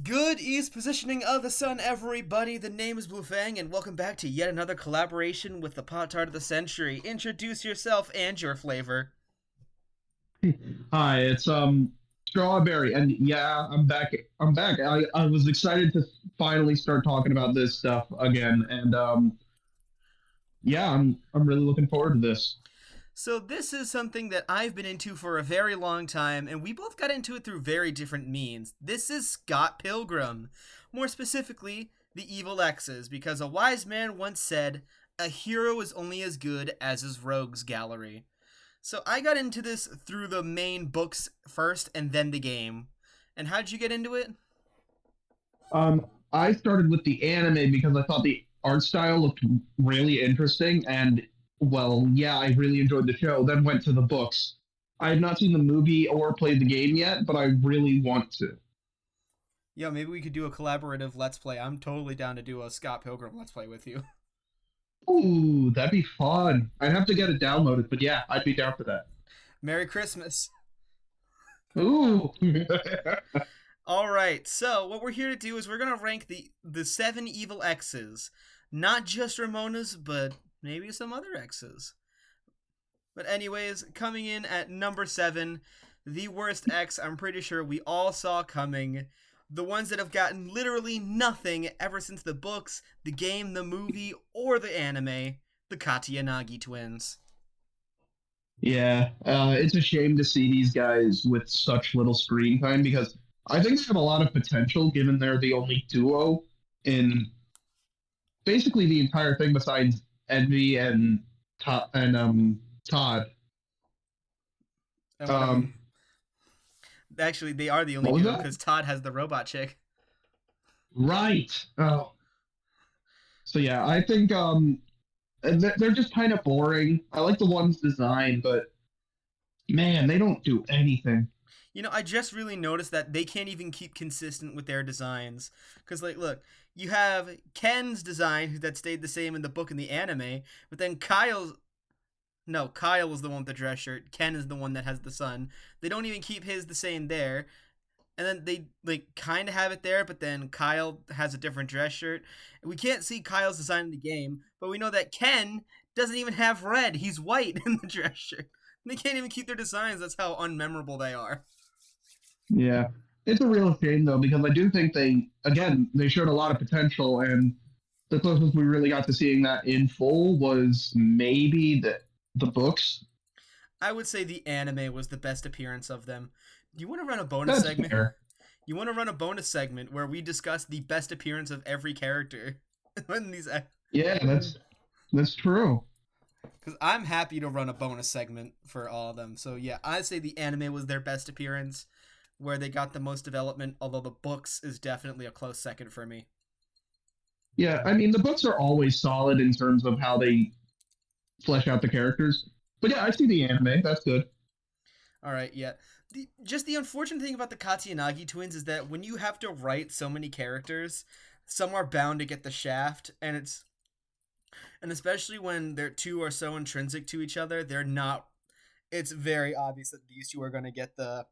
Good East positioning of the sun, everybody. The name is Blue Fang, and welcome back to yet another collaboration with the Poptart of the Century. Introduce yourself and your flavor. Hi, it's Strawberry, and yeah, I'm back. I'm back. I was excited to finally start talking about this stuff again, and yeah, I'm really looking forward to this. So, this is something that I've been into for a very long time, and we both got into it through very different means. This is Scott Pilgrim. More specifically, the evil Exes, because a wise man once said, a hero is only as good as his rogues gallery. So I got into this through the main books first and then the game. And how'd you get into it? I started with the anime because I thought the art style looked really interesting, and well, yeah, I really enjoyed the show. Then went to the books. I have not seen the movie or played the game yet, but I really want to. Yo, maybe we could do a collaborative Let's Play. I'm totally down to do a Scott Pilgrim Let's Play with you. Ooh, that'd be fun. I'd have to get it downloaded, but yeah, I'd be down for that. Merry Christmas. Ooh. All right, so what we're here to do is we're gonna rank the seven evil X's, not just Ramona's, but maybe some other X's. But anyways, coming in at number seven, the worst X I'm pretty sure we all saw coming. The ones that have gotten literally nothing ever since the books, the game, the movie, or the anime, the Katayanagi twins. Yeah, it's a shame to see these guys with such little screen time because I think they have a lot of potential given they're the only duo in basically the entire thing besides Envy and Todd. And one of them. Um, Actually, they are the only what was duo that? because Todd has the robot chick. Right. Oh, so yeah, I think they're just kind of boring. I like the one's design, but man, they don't do anything. You know, I just really noticed that they can't even keep consistent with their designs. Because, like, look, you have Ken's design that stayed the same in the book and the anime, but then Kyle's. No, Kyle was the one with the dress shirt. Ken is the one that has the sun. They don't even keep his the same there. And then they, like, kind of have it there, but then Kyle has a different dress shirt. We can't see Kyle's design in the game, but we know that Ken doesn't even have red. He's white in the dress shirt. They can't even keep their designs. That's how unmemorable they are. Yeah. It's a real shame though, because I do think they showed a lot of potential, and the closest we really got to seeing that in full was maybe the books. I would say the anime was the best appearance of them. Do you want to run a bonus That's segment? fair. You want to run a bonus segment where we discuss the best appearance of every character in these? Yeah, that's true. Because I'm happy to run a bonus segment for all of them. So yeah, I say the anime was their best appearance, where they got the most development. Although the books is definitely a close second for me. Yeah, I mean the books are always solid in terms of how they flesh out the characters. But yeah, I see the anime. That's good. All right, yeah. Just the unfortunate thing about the Katsuyanagi twins is that when you have to write so many characters, some are bound to get the shaft, and especially when their two are so intrinsic to each other, they're not. It's very obvious that these two are going to get the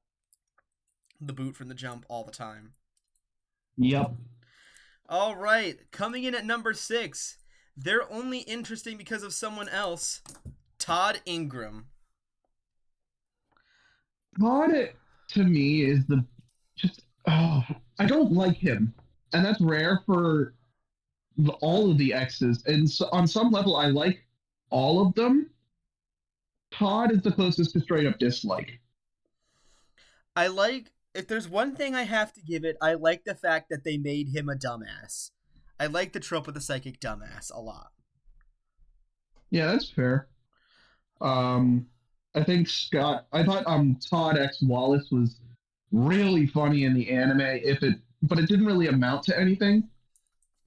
boot from the jump all the time. Yep. All right, coming in at number six, they're only interesting because of someone else, Todd Ingram. Todd to me is the just oh I don't like him, and that's rare for all of the X's. And so, on some level, I like all of them. Todd is the closest to straight up dislike. I like if there's one thing I have to give it, I like the fact that they made him a dumbass. I like the trope of the psychic dumbass a lot. Yeah, that's fair. Um, I think Scott. I thought Todd X Wallace was really funny in the anime. But it didn't really amount to anything.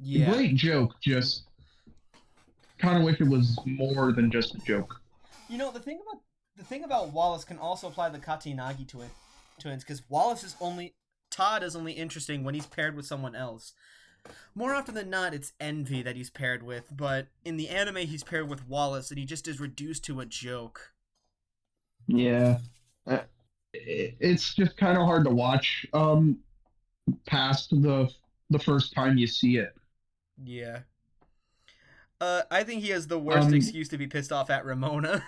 Yeah. Great joke. Just kind of wish it was more than just a joke. You know, the thing about Wallace can also apply to the twins because Wallace is only Todd is only interesting when he's paired with someone else. More often than not, it's Envy that he's paired with, but in the anime, he's paired with Wallace, and he just is reduced to a joke. Yeah, it's just kind of hard to watch. past the first time you see it. Yeah. I think he has the worst Um, excuse to be pissed off at Ramona.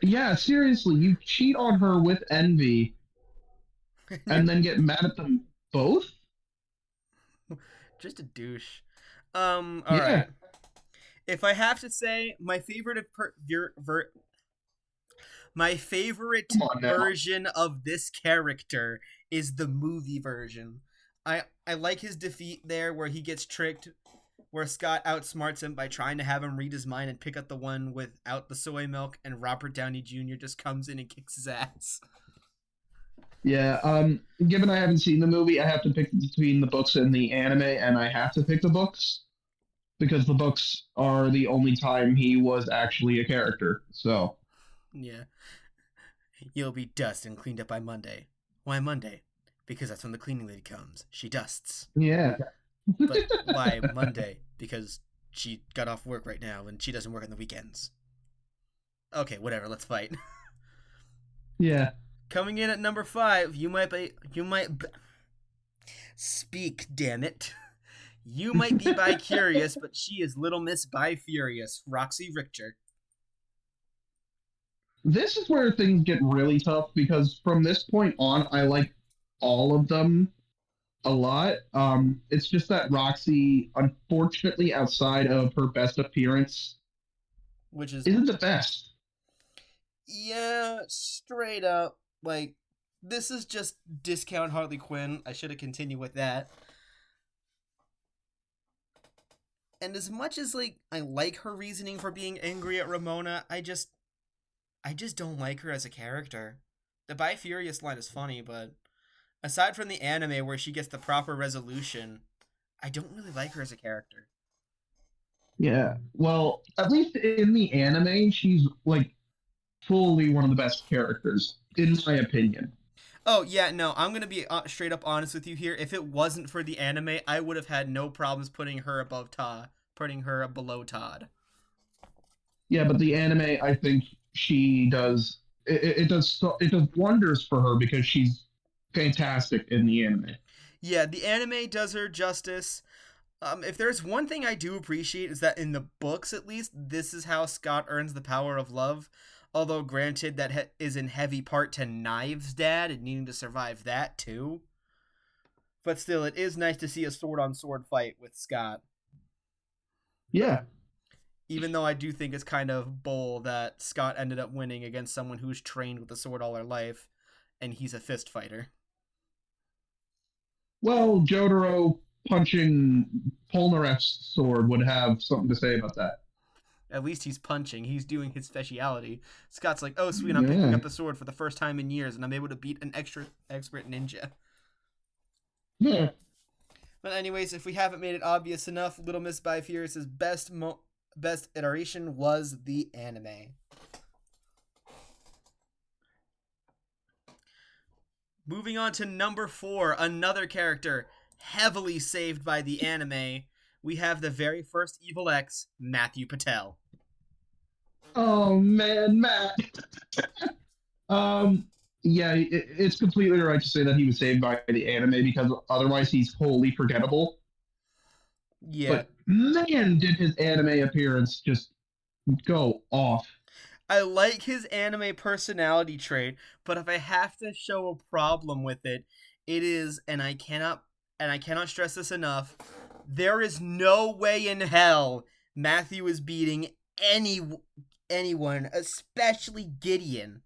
yeah, seriously, you cheat on her with envy and then get mad at them both? Just a douche. All Yeah, right. If I have to say, my favorite come on now. version of this character is the movie version. I like his defeat there, where he gets tricked, where Scott outsmarts him by trying to have him read his mind and pick up the one without the soy milk, and Robert Downey Jr. just comes in and kicks his ass. Yeah, given I haven't seen the movie, I have to pick between the books and the anime, and I have to pick the books because the books are the only time he was actually a character. So, Yeah. You'll be dust and cleaned up by Monday. Why Monday? Because that's when the cleaning lady comes. She dusts. yeah. But why Monday? Because she got off work right now and she doesn't work on the weekends. Okay, whatever, let's fight. Yeah. Coming in at number 5, speak, damn it. You might be bi curious, but she is Little Miss Bi Furious, Roxy Richter. This is where things get really tough because from this point on, I like all of them a lot. It's just that Roxy, unfortunately, outside of her best appearance, Which is, isn't the best. yeah, straight up. Like, this is just discount Harley Quinn. I should have continued with that. And as much as like I like her reasoning for being angry at Ramona, I just don't like her as a character. The Bi Furious line is funny, but aside from the anime where she gets the proper resolution, I don't really like her as a character. Yeah. Well, at least in the anime, she's like fully one of the best characters, in my opinion. Oh yeah, no, I'm gonna be straight up honest with you here. If it wasn't for the anime, I would have had no problems putting her above Todd, putting her below Todd. Yeah, but the anime, I think she does it does wonders for her because she's fantastic in the anime. Yeah, the anime does her justice. If there's one thing I do appreciate is that in the books, at least, this is how Scott earns the power of love. Although, granted, that is in heavy part to Knives' dad and needing to survive that too. But still, it is nice to see a sword on sword fight with Scott. Yeah. Even though I do think it's kind of bull that Scott ended up winning against someone who's trained with the sword all her life, and he's a fist fighter. Well, Jotaro punching Polnareff's sword would have something to say about that. At least he's punching. He's doing his speciality. Scott's like, oh, sweet, I'm picking Yeah. up the sword for the first time in years, and I'm able to beat an extra expert ninja. Yeah. But anyways, if we haven't made it obvious enough, Little Miss Bi Furious's best iteration was the anime. Moving on to number 4, another character heavily saved by the anime. We have the very first Evil X, Matthew Patel. Oh man, Matt. Yeah, it's completely right to say that he was saved by the anime because otherwise he's wholly forgettable. Yeah, But man, did his anime appearance just go off. I like his anime personality trait, but if I have to show a problem with it, it is, and I cannot stress this enough, there is no way in hell Matthew is beating anyone, especially Gideon.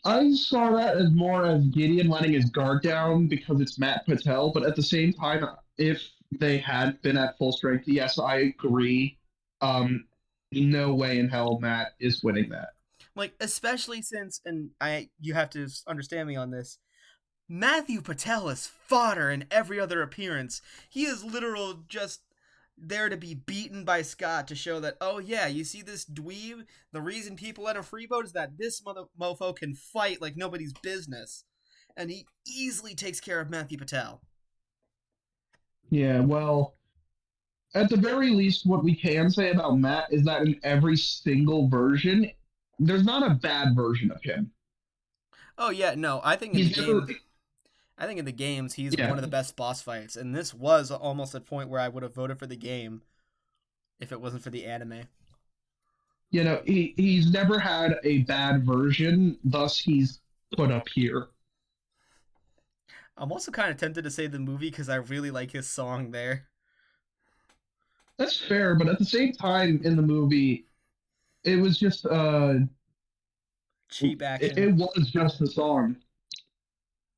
I saw that as more as Gideon letting his guard down because it's Matt Patel, but at the same time, if they had been at full strength, yes, I agree. Um, no way in hell Matt is winning that. Like, especially since, and you have to understand me on this, Matthew Patel is fodder in every other appearance. He is literal just there to be beaten by Scott to show that, oh yeah, you see this dweeb? The reason people let him freeboat is that this mofo can fight like nobody's business. And he easily takes care of Matthew Patel. Yeah, well, at the very least, what we can say about Matt is that in every single version, there's not a bad version of him. Oh yeah, no, He's never, I think in the games he's yeah, one of the best boss fights, and this was almost a point where I would have voted for the game if it wasn't for the anime. he's never had a bad version, thus he's put up here. I'm also kind of tempted to say the movie because I really like his song there. That's fair, but at the same time, in the movie, it was just Cheap action. it was just the song.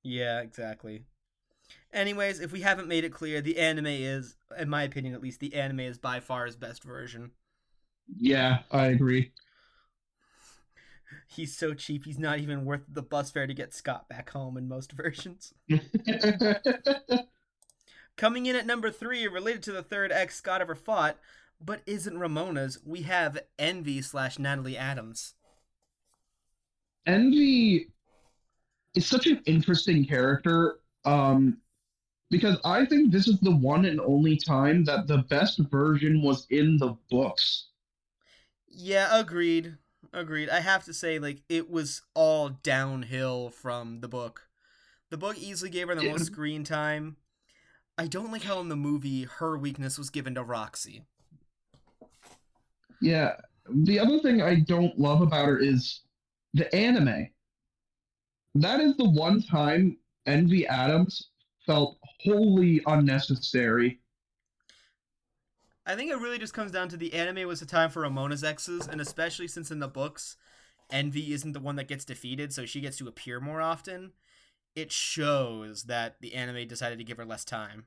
Yeah, exactly. Anyways, if we haven't made it clear, the anime is, in my opinion at least, the anime is by far his best version. Yeah, I agree. He's so cheap, he's not even worth the bus fare to get Scott back home in most versions. Coming in at number 3, related to the third ex Scott ever fought, but isn't Ramona's, we have Envy slash Natalie Adams. Envy is such an interesting character, because I think this is the one and only time that the best version was in the books. Yeah, agreed. Agreed. I have to say, like, it was all downhill from the book. The book easily gave her the most screen time. I don't like how in the movie her weakness was given to Roxy. Yeah, the other thing I don't love about her is the anime. That is the one time Envy Adams felt wholly unnecessary. I think it really just comes down to the anime was the time for Ramona's exes, and especially since in the books, Envy isn't the one that gets defeated, so she gets to appear more often. It shows that the anime decided to give her less time.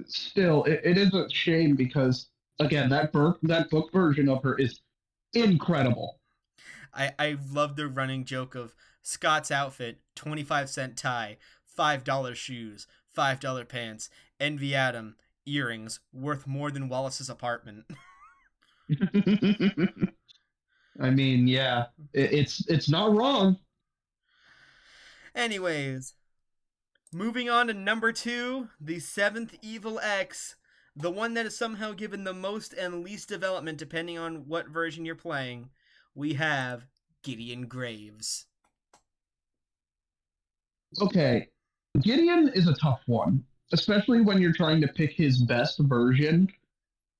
Still, it is a shame because again, that book version of her is incredible. I love the running joke of Scott's outfit, 25-cent tie, $5 shoes, $5 pants, Envy Adam, earrings, worth more than Wallace's apartment. I mean, yeah, it's not wrong. Anyways, moving on to number 2, the seventh evil X, the one that is somehow given the most and least development depending on what version you're playing. We have Gideon Graves. Okay, Gideon is a tough one, especially when you're trying to pick his best version,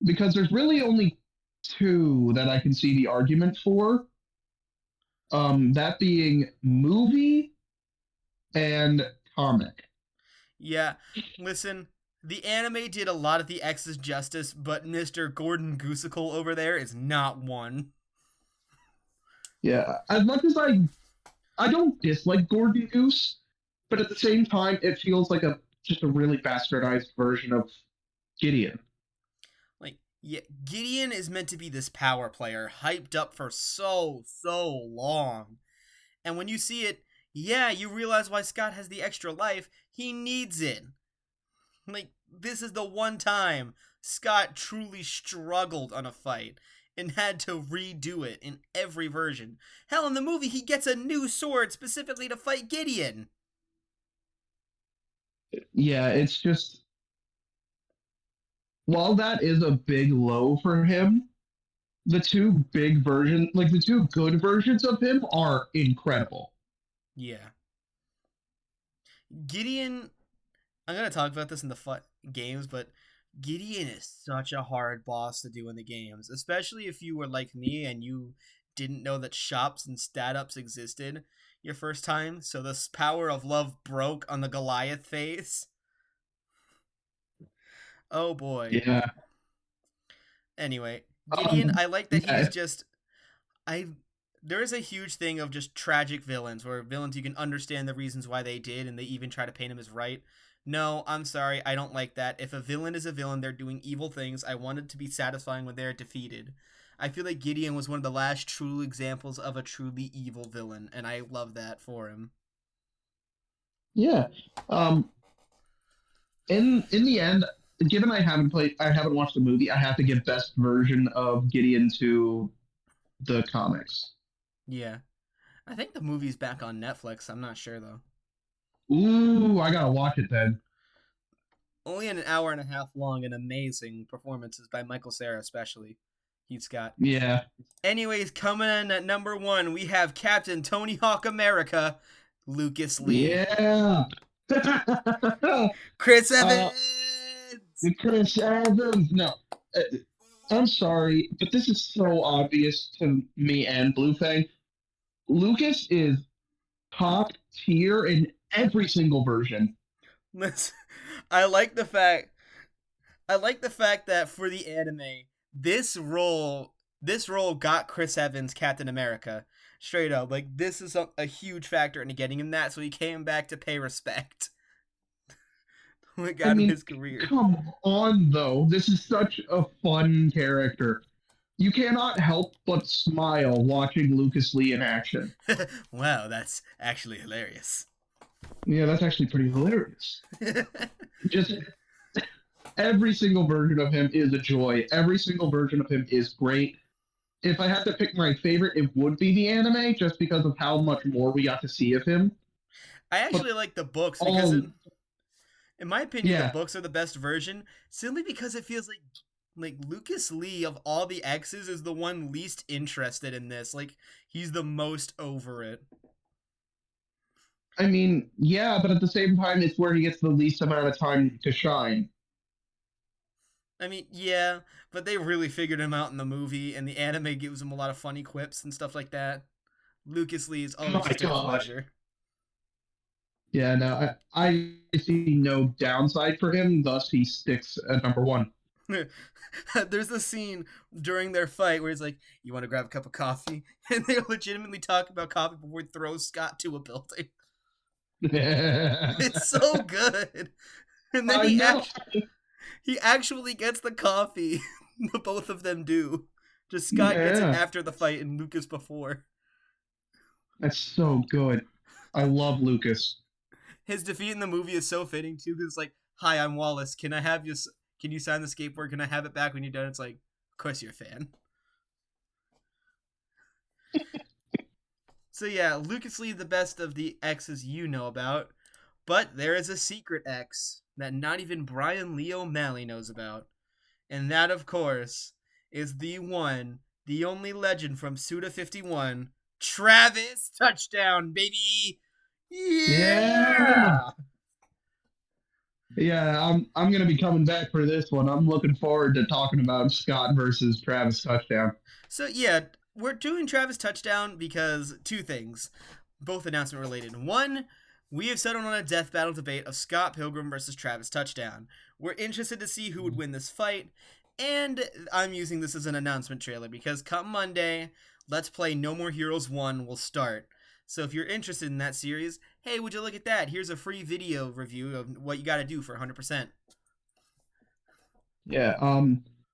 because there's really only two that I can see the argument for. That being movie and comic. Yeah, listen, the anime did a lot of the X's justice, but Mr. Gordon Goosicle over there is not one. Yeah, as much as I don't dislike Gordon Goose, but at the same time, it feels like a just a really bastardized version of Gideon. Like, yeah, Gideon is meant to be this power player, hyped up for so long. And when you see it, yeah, you realize why Scott has the extra life. He needs it. Like, this is the one time Scott truly struggled on a fight and had to redo it in every version. Hell, in the movie, he gets a new sword specifically to fight Gideon. Yeah, it's just while that is a big low for him, the two big versions, like the two good versions of him, are incredible. Yeah. Gideon, I'm going to talk about this in the games, but Gideon is such a hard boss to do in the games, especially if you were like me and you didn't know that shops and stat ups existed your first time. So this power of love broke on the Goliath phase. Oh boy. Yeah. Anyway, Gideon, I like that he's Yeah, just I there is a huge thing of just tragic villains where villains you can understand the reasons why they did and they even try to paint him as right. No, I'm sorry, I don't like that. If a villain is a villain, they're doing evil things. I want it to be satisfying when they're defeated. I feel like Gideon was one of the last true examples of a truly evil villain, and I love that for him. yeah. Um, in the end, given I haven't watched the movie, I have to give best version of Gideon to the comics. Yeah. I think the movie's back on Netflix. I'm not sure though. Ooh, I gotta watch it then. Only an hour and a half long and amazing performances by Michael Cera especially. Heath Scott. Yeah. Anyways, coming in at number 1, we have Captain Tony Hawk America, Lucas Lee. Yeah. Chris uh, Evans! Chris Evans. No, uh, I'm sorry, but this is so obvious to me and Blue Fang. Lucas is top tier in every single version. I like the fact that for the anime, this role got Chris Evans Captain America. Straight up. Like, this is a huge factor into getting him that, so he came back to pay respect. What I got him mean, his career. come on, though. This is such a fun character. You cannot help but smile watching Lucas Lee in action. Wow, that's actually hilarious. Yeah, that's actually pretty hilarious. Just every single version of him is a joy. Every single version of him is great. If I had to pick my favorite, it would be the anime, just because of how much more we got to see of him. I But actually like the books because, all, in my opinion, the yeah, books are the best version, simply because it feels like Lucas Lee of all the X's is the one least interested in this. Like, he's the most over it. I mean, yeah, but at the same time, it's where he gets the least amount of time to shine. I mean, yeah, but they really figured him out in the movie, and the anime gives him a lot of funny quips and stuff like that. Lucas Lee is always My just a God. pleasure. Yeah, no, I see no downside for him, thus he sticks at number one. There's a scene during their fight where he's like, "You want to grab a cup of coffee?" And they legitimately talk about coffee before he throws Scott to a building. It's so good. And then I know. he actually gets the coffee. The both of them do. Just Scott gets it Yeah, after the fight and Lucas before. that's so good. I love Lucas. His defeat in the movie is so fitting too, because it's like, "Hi, I'm Wallace. Can I have you? Can you sign the skateboard? Can I have it back when you're done?" It's like, "Of course you're a fan." So yeah, Lucas Lee, the best of the X's you know about, but there is a secret X that not even Brian Lee O'Malley knows about, and that, of course, is the one, the only legend from Suda 51, Travis Touchdown, baby. Yeah, Yeah. yeah. I'm gonna be coming back for this one. I'm looking forward to talking about Scott versus Travis touchdown. So yeah, we're doing Travis Touchdown because two things, both announcement related. One, we have settled on a death battle debate of Scott Pilgrim versus Travis Touchdown. We're interested to see who would win this fight, and I'm using this as an announcement trailer because come Monday, Let's Play No More Heroes 1 will start. So if you're interested in that series, hey, would you look at that? Here's a free video review of what you got to do for 100%. Yeah.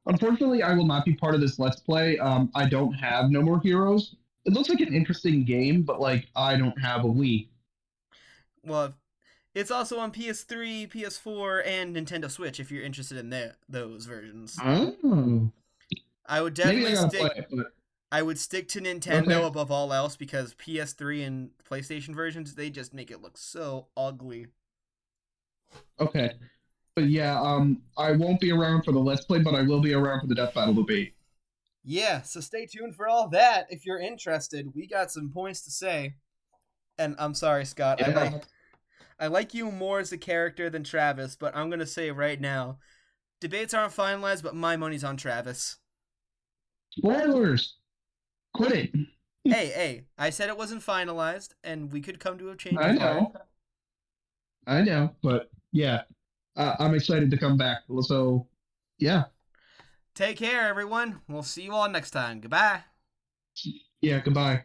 Unfortunately, I will not be part of this Let's Play. I don't have No More Heroes. It looks like an interesting game, but like I don't have a Wii. Well, it's also on PS3, PS4, and Nintendo Switch if you're interested in those versions. Oh, I would maybe I definitely gotta play stick it. But I would stick to Nintendo okay, above all else because PS3 and PlayStation versions, they just make it look so ugly. okay. But yeah, I won't be around for the Let's Play, but I will be around for the Death Battle debate. Yeah, so stay tuned for all that if you're interested. We got some points to say. And I'm sorry, Scott. Yeah. I like you more as a character than Travis, but I'm going to say right now, debates aren't finalized, but my money's on Travis. Spoilers. Quit it. Hey, I said it wasn't finalized, and we could come to a change I of heart. know. I know. But yeah, I'm excited to come back. So yeah, Take care, everyone. We'll see you all next time. Goodbye. yeah. Goodbye.